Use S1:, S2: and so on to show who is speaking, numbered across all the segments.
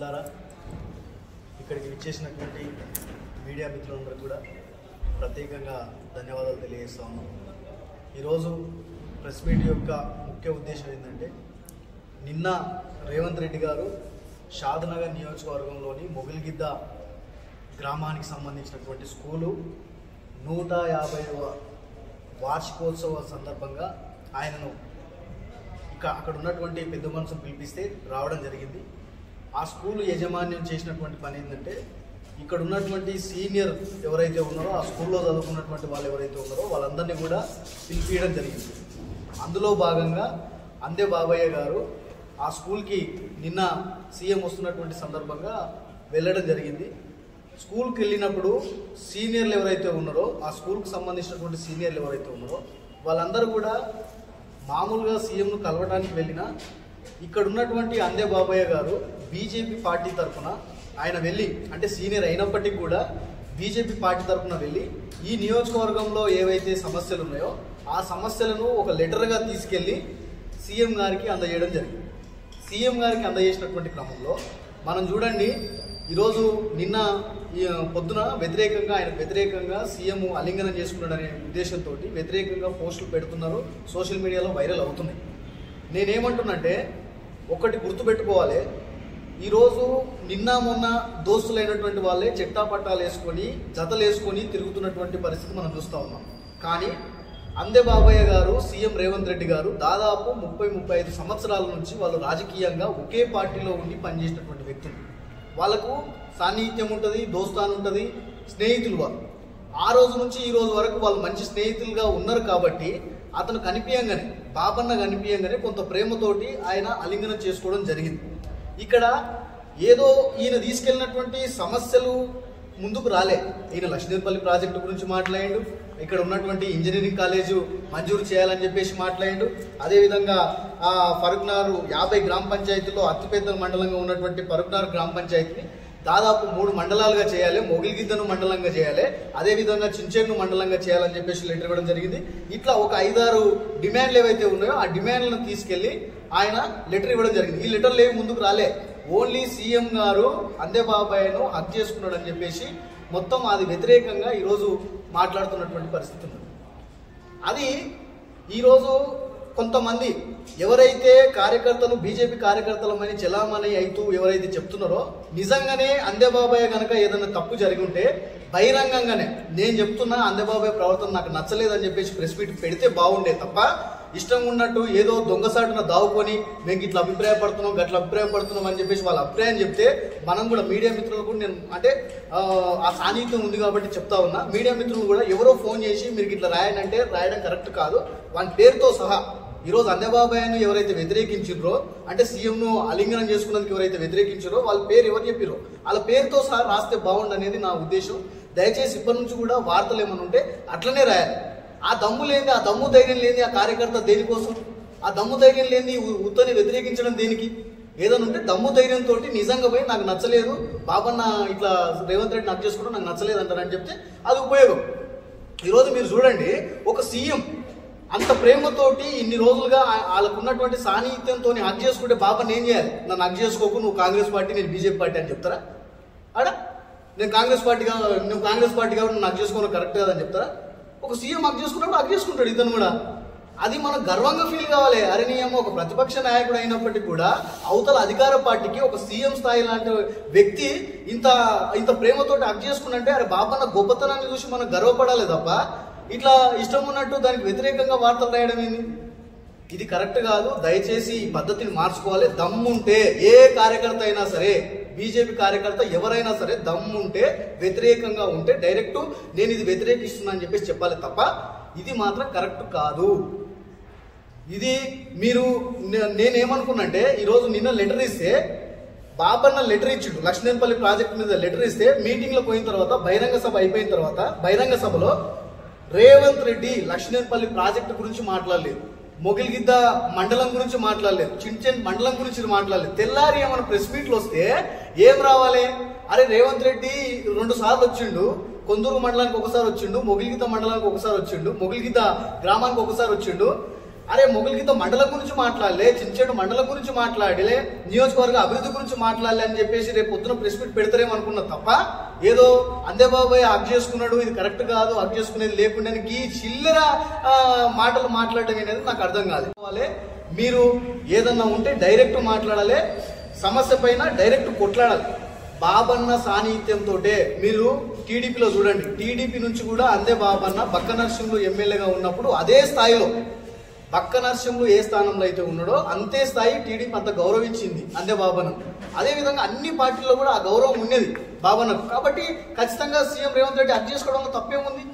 S1: మిత్రులారా, ఇక్కడికి విచ్చేసినటువంటి మీడియా మిత్రులందరూ కూడా ప్రత్యేకంగా ధన్యవాదాలు తెలియజేస్తా ఉన్నాం. ఈరోజు ప్రెస్ మీట్ యొక్క ముఖ్య ఉద్దేశం ఏంటంటే, నిన్న రేవంత్ రెడ్డి గారు షాద్నగర్ నియోజకవర్గంలోని మొగిలిగిద్ద గ్రామానికి సంబంధించినటువంటి స్కూలు 150వ వార్షికోత్సవ సందర్భంగా ఆయనను అక్కడ ఉన్నటువంటి పెద్ద మనసును పిలిపిస్తే రావడం జరిగింది. ఆ స్కూల్ యజమాన్యం చేసినటువంటి పని ఏంటంటే, ఇక్కడ ఉన్నటువంటి సీనియర్ ఎవరైతే ఉన్నారో, ఆ స్కూల్లో చదువుకున్నటువంటి వాళ్ళు ఎవరైతే ఉన్నారో వాళ్ళందరినీ కూడా పిలిపియడం జరిగింది. అందులో భాగంగా అందే బాబయ్య గారు ఆ స్కూల్కి నిన్న సీఎం వస్తున్నటువంటి సందర్భంగా వెళ్ళడం జరిగింది. స్కూల్కి వెళ్ళినప్పుడు సీనియర్లు ఎవరైతే ఉన్నారో, ఆ స్కూల్కి సంబంధించినటువంటి సీనియర్లు ఎవరైతే ఉన్నారో వాళ్ళందరూ కూడా మామూలుగా సీఎంను కలవడానికి వెళ్ళినా, ఇక్కడ ఉన్నటువంటి అందే బాబయ్య గారు బీజేపీ పార్టీ తరఫున ఆయన వెళ్ళి, అంటే సీనియర్ అయినప్పటికీ కూడా బీజేపీ పార్టీ తరఫున వెళ్ళి ఈ నియోజకవర్గంలో ఏవైతే సమస్యలు ఉన్నాయో ఆ సమస్యలను ఒక లెటర్గా తీసుకెళ్ళి సీఎం గారికి అందజేయడం జరిగింది. సీఎం గారికి అందజేసినటువంటి క్రమంలో మనం చూడండి, ఈరోజు నిన్న పొద్దున ఆయనకు వ్యతిరేకంగా సీఎం అలింగనం చేసుకున్నాడనే ఉద్దేశంతో వ్యతిరేకంగా పోస్టులు పెడుతున్నారు, సోషల్ మీడియాలో వైరల్ అవుతున్నాయి. నేనేమంటున్నంటే, ఒకటి గుర్తుపెట్టుకోవాలి, ఈరోజు నిన్న మొన్న దోస్తులైనటువంటి వాళ్ళే చెట్టా పట్టాలు వేసుకొని జతలు వేసుకొని తిరుగుతున్నటువంటి పరిస్థితి మనం చూస్తూ ఉన్నాం. కానీ అందే బాబయ్య గారు, సీఎం రేవంత్ రెడ్డి గారు దాదాపు 30-35 సంవత్సరాల నుంచి వాళ్ళు రాజకీయంగా ఒకే పార్టీలో ఉండి పనిచేసినటువంటి వ్యక్తులు. వాళ్ళకు సాన్నిహిత్యం ఉంటుంది, దోస్తాను ఉంటుంది, స్నేహితులు వాళ్ళు. ఆ రోజు నుంచి ఈ రోజు వరకు వాళ్ళు మంచి స్నేహితులుగా ఉన్నారు. కాబట్టి అతను కనిపించగానే, బాబన్న కనిపించగానే కొంత ప్రేమతోటి ఆయన అలింగనం చేసుకోవడం జరిగింది. ఇక్కడ ఏదో ఈయన తీసుకెళ్ళినటువంటి సమస్యలు ముందుకు రాలే. ఈయన లక్ష్మీపల్లి ప్రాజెక్టు గురించి మాట్లాడిండు, ఇక్కడ ఉన్నటువంటి ఇంజనీరింగ్ కాలేజు మంజూరు చేయాలని చెప్పేసి మాట్లాడిండు. అదేవిధంగా ఫరూక్నగర్ 50 గ్రామ పంచాయతీల్లో అతిపెద్ద మండలంగా ఉన్నటువంటి ఫరూక్నగర్ గ్రామ పంచాయతీని దాదాపు 3 మండలాలుగా చేయాలి, మొగిలిగిద్దను మండలంగా చేయాలి, అదేవిధంగా చించేను మండలంగా చేయాలని చెప్పేసి లెటర్ ఇవ్వడం జరిగింది. ఇట్లా ఒక 5-6 డిమాండ్లు ఏవైతే ఉన్నాయో ఆ డిమాండ్లను తీసుకెళ్లి ఆయన లెటర్ ఇవ్వడం జరిగింది. ఈ లెటర్లు ఏమి ముందుకు రాలే, ఓన్లీ సీఎం గారు అందే బాబాయ్ను హక్ చేసుకున్నాడు అని చెప్పేసి మొత్తం అది వ్యతిరేకంగా ఈరోజు మాట్లాడుతున్నటువంటి పరిస్థితి ఉంది. అది ఈరోజు కొంతమంది ఎవరైతే కార్యకర్తలు బీజేపీ కార్యకర్తలమని చెలామణి అవుతూ ఎవరైతే చెప్తున్నారో, నిజంగానే అందే బాబాయ్ కనుక ఏదైనా తప్పు జరిగి ఉంటే బహిరంగంగానే నేను చెప్తున్నా, అందే బాబాయ్ ప్రవర్తన నాకు నచ్చలేదని చెప్పేసి ప్రెస్ మీట్ పెడితే బాగుండే తప్ప, ఇష్టం ఉన్నట్టు ఏదో దొంగసాటున దావుకొని మేము ఇట్లా అభిప్రాయపడుతున్నాం గట్లా అభిప్రాయపడుతున్నాం అని చెప్పేసి వాళ్ళ అభిప్రాయం చెప్తే, మనం కూడా మీడియా మిత్రులు కూడా నేను అంటే ఆ సాన్నిహిత్యం ఉంది కాబట్టి చెప్తా ఉన్నా, మీడియా మిత్రులు కూడా ఎవరో ఫోన్ చేసి మీరు ఇట్లా రాయండి అంటే రాయడం కరెక్ట్ కాదు. వాని పేరుతో సహా ఈరోజు అందే బాబాయ్ను ఎవరైతే వ్యతిరేకించారో, అంటే సీఎంను అలింగనం చేసుకున్నందుకు ఎవరైతే వ్యతిరేకించారో వాళ్ళ పేరు ఎవరు చెప్పారో వాళ్ళ పేరుతో సహా రాస్తే బాగుండు అనేది నా ఉద్దేశం. దయచేసి ఇప్పటి నుంచి కూడా వార్తలు ఏమైనా ఉంటే అట్లనే రాయాలి. ఆ దమ్ము లేని, ఆ దమ్ము ధైర్యం లేని ఆ కార్యకర్త దేనికోసం, ఆ దమ్ము ధైర్యం లేని ఉత్తని వ్యతిరేకించడం దేనికి? ఏదైనా ఉంటే దమ్ము ధైర్యంతో నిజంగా పోయి నాకు నచ్చలేదు బాబన్న ఇట్లా రేవంత్ రెడ్డి నాకు చేసుకోవడం నాకు నచ్చలేదు అంటారని చెప్తే అది ఉపయోగం. ఈరోజు మీరు చూడండి, ఒక సీఎం అంత ప్రేమతోటి ఇన్ని రోజులుగా వాళ్ళకు ఉన్నటువంటి సాన్నిహిత్యంతో హక్ చేసుకుంటే బాబా నేను చేయాలి, నన్ను హక్ చేసుకోకు, నువ్వు కాంగ్రెస్ పార్టీ నేను బీజేపీ పార్టీ అని చెప్తారా? నేను కాంగ్రెస్ పార్టీగా, నువ్వు కాంగ్రెస్ పార్టీ కాబట్టి నువ్వు హక్ చేసుకోవడం కరెక్ట్ కాదని చెప్తారా? ఒక సీఎం హక్ చేసుకున్నప్పుడు హక్ చేసుకుంటాడు ఇతను కూడా. అది మనం గర్వంగా ఫీల్ కావాలి. అరే నీ ఏమో ఒక ప్రతిపక్ష నాయకుడు అయినప్పటికీ కూడా అవతల అధికార పార్టీకి ఒక సీఎం స్థాయి లాంటి వ్యక్తి ఇంత ప్రేమతోటి హక్ చేసుకున్నంటే, అరే బాబన్న గొప్పతనాన్ని చూసి మనం గర్వపడాలి తప్ప ఇట్లా ఇష్టం ఉన్నట్టు దానికి వ్యతిరేకంగా వార్తలు రాయడం ఏంది? ఇది కరెక్ట్ కాదు. దయచేసి ఈ పద్ధతిని మార్చుకోవాలి. దమ్ముంటే ఏ కార్యకర్త అయినా సరే, బీజేపీ కార్యకర్త ఎవరైనా సరే దమ్ముంటే వ్యతిరేకంగా ఉంటే డైరెక్ట్ నేను ఇది వ్యతిరేకిస్తున్నా అని చెప్పేసి చెప్పాలి తప్ప ఇది మాత్రం కరెక్ట్ కాదు. ఇది మీరు నేనేమనుకున్నంటే, ఈరోజు నిన్న లెటర్ ఇస్తే బాబన్న లెటర్ ఇచ్చిండు, లక్ష్మీపల్లి ప్రాజెక్టు మీద లెటర్ ఇస్తే మీటింగ్లో పోయిన తర్వాత బహిరంగ సభ అయిపోయిన తర్వాత బహిరంగ సభలో రేవంత్ రెడ్డి లక్ష్మీపల్లి ప్రాజెక్టు గురించి మాట్లాడలేదు, మొగిలిగిద్ద మండలం గురించి మాట్లాడలేదు, చించెన్ మండలం గురించి మాట్లాడలేదు. తెల్లారి ఏమైనా ప్రెస్ మీట్లు వస్తే ఏం రావాలి? అరే రేవంత్ రెడ్డి 2 సార్లు వచ్చిండు, కొందూరు మండలానికి ఒకసారి వచ్చిండు, మొగిలిగిద్ద మండలానికి ఒకసారి వచ్చిండు, మొగిలిగిద్ద గ్రామానికి ఒకసారి వచ్చిండు, అరే మొగలిగితో మండలం గురించి మాట్లాడలే, చించేడు మండలం గురించి మాట్లాడలే, నియోజకవర్గ అభివృద్ధి గురించి మాట్లాడలే అని చెప్పేసి రేపు పొద్దున ప్రెస్ మీట్ పెడతారేమో అనుకున్నా తప్ప ఏదో అందేబాబాయ్ హక్ చేసుకున్నాడు, ఇది కరెక్ట్ కాదు, హక్ చేసుకునేది లేకుండా ఈ చిల్లర మాటలు మాట్లాడడం అనేది నాకు అర్థం కాదు. మీరు ఏదన్నా ఉంటే డైరెక్ట్ మాట్లాడాలి, సమస్య పైన డైరెక్ట్ కొట్లాడాలి. బాబన్న సాన్నిహిత్యంతో మీరు టీడీపీలో చూడండి, టీడీపీ నుంచి కూడా అందే బాబన్న బక్క నరసింహులు ఎమ్మెల్యేగా ఉన్నప్పుడు అదే స్థాయిలో బక్క నరసింహులు ఏ స్థానంలో అయితే ఉన్నాడో అంతే స్థాయి టీడీపీ అంత గౌరవించింది అందే బాబన్న. అదేవిధంగా అన్ని పార్టీల్లో కూడా ఆ గౌరవం ఉండేది బాబన్నకు. కాబట్టి ఖచ్చితంగా సీఎం రేవంత్ రెడ్డి హక్ చేసుకోవడంలో తప్పేముంది?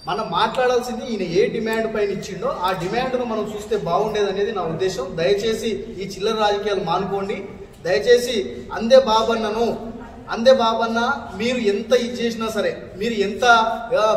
S1: మనం మాట్లాడాల్సింది ఈయన ఏ డిమాండ్ పైన ఇచ్చిండో ఆ డిమాండ్ను మనం చూస్తే బాగుండేది అనేది నా ఉద్దేశం. దయచేసి ఈ చిల్లర రాజకీయాలు మానుకోండి. దయచేసి అందే బాబన్న మీరు ఎంత ఇది చేసినా సరే, మీరు ఎంత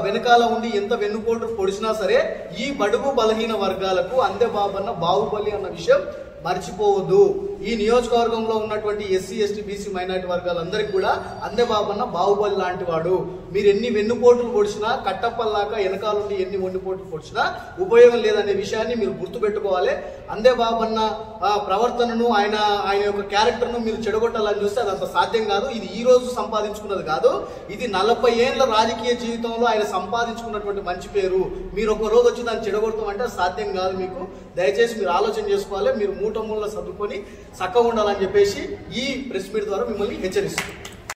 S1: వెనకాల ఉండి ఎంత వెన్నుపోటు పొడిచినా సరే, ఈ బడుగు బలహీన వర్గాలకు అందే బాబన్న బాహుబలి అన్న విషయం మర్చిపోవద్దు. ఈ నియోజకవర్గంలో ఉన్నటువంటి ఎస్సీ ఎస్టీ బీసీ మైనారిటీ వర్గాలందరికీ కూడా అందే బాబన్న బాహుబలి లాంటి వాడు. మీరు ఎన్ని వెన్నుపోట్లు పొడిచినా, కట్టప్పల్లాగా వెనకాలండి ఎన్ని వెన్నుపోట్లు పొడిచినా ఉపయోగం లేదనే విషయాన్ని మీరు గుర్తుపెట్టుకోవాలి. అందే బాబన్న ప్రవర్తనను ఆయన యొక్క క్యారెక్టర్ను మీరు చెడగొట్టాలని చూస్తే అదంత సాధ్యం కాదు. ఇది ఈ రోజు సంపాదించుకున్నది కాదు, ఇది 40 ఏళ్ల రాజకీయ జీవితంలో ఆయన సంపాదించుకున్నటువంటి మంచి పేరు. మీరు ఒక రోజు వచ్చి దాన్ని చెడగొడతామంటే సాధ్యం కాదు. మీకు దయచేసి మీరు ఆలోచన చేసుకోవాలి. మీరు మూటముళ్ళ సర్దుకొని చక్కగా ఉండాలని చెప్పేసి ఈ ప్రెస్ మీట్ ద్వారా మిమ్మల్ని హెచ్చరిస్తున్నాను.